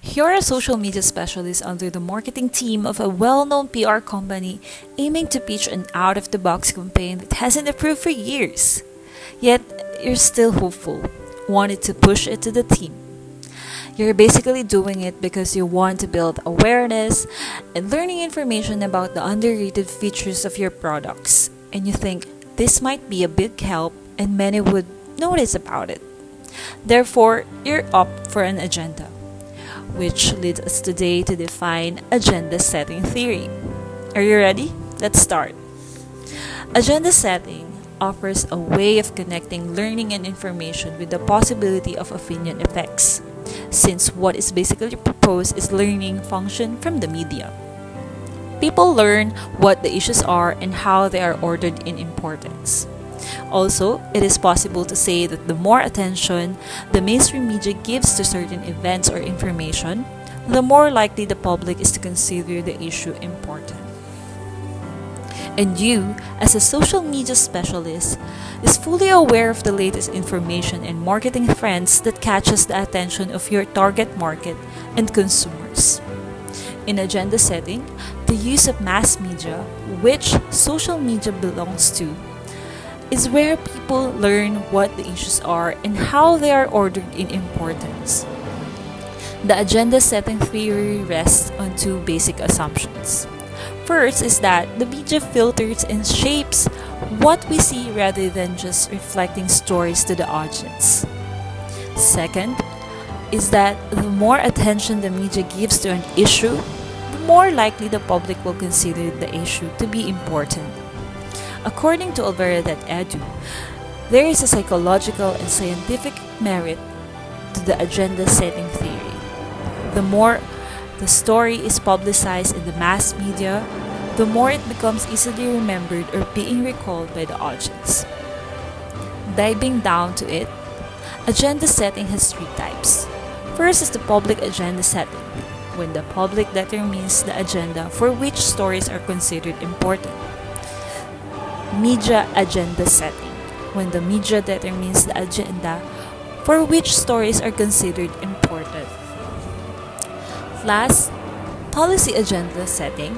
You're a social media specialist under the marketing team of a well known PR company aiming to pitch an out of the box campaign that hasn't approved for years. Yet, you're still hopeful, wanted to push it to the team. You're basically doing it because you want to build awareness and learning information about the underrated features of your products, and you think this might be a big help and many would notice about it. Therefore, you're up for an agenda, which leads us today to define agenda setting theory. Are you ready? Let's start. Agenda setting offers a way of connecting learning and information with the possibility of opinion effects, since what is basically proposed is learning function from the media. People learn what the issues are and how they are ordered in importance. Also, it is possible to say that the more attention the mainstream media gives to certain events or information, the more likely the public is to consider the issue important. And you, as a social media specialist, is fully aware of the latest information and marketing trends that catches the attention of your target market and consumers. In agenda setting, the use of mass media, which social media belongs to, is where people learn what the issues are and how they are ordered in importance. The agenda setting theory rests on two basic assumptions. First is that the media filters and shapes what we see rather than just reflecting stories to the audience. Second is that the more attention the media gives to an issue, the more likely the public will consider the issue to be important. According to Alvaro.edu, there is a psychological and scientific merit to the agenda setting theory. The more the story is publicized in the mass media, the more it becomes easily remembered or being recalled by the audience. Diving down to it, agenda setting has three types. First is the public agenda setting, when the public determines the agenda for which stories are considered important. Media agenda setting, when the media determines the agenda for which stories are considered important. Last, policy agenda setting,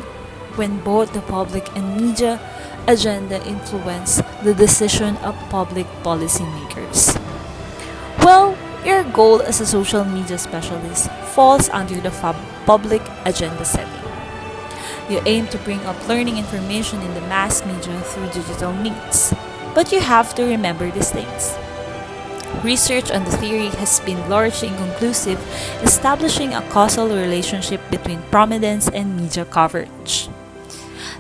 when both the public and media agenda influence the decision of public policymakers. Well, your goal as a social media specialist falls under the public agenda setting. You aim to bring up learning information in the mass media through digital means, but you have to remember these things. Research on the theory has been largely inconclusive, establishing a causal relationship between prominence and media coverage.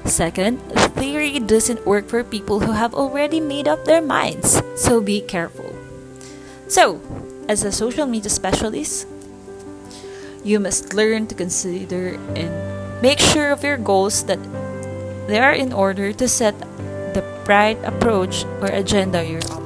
Second, the theory doesn't work for people who have already made up their minds, so be careful. So, as a social media specialist, you must learn to consider and make sure of your goals that they are in order to set the right approach or agenda you're on.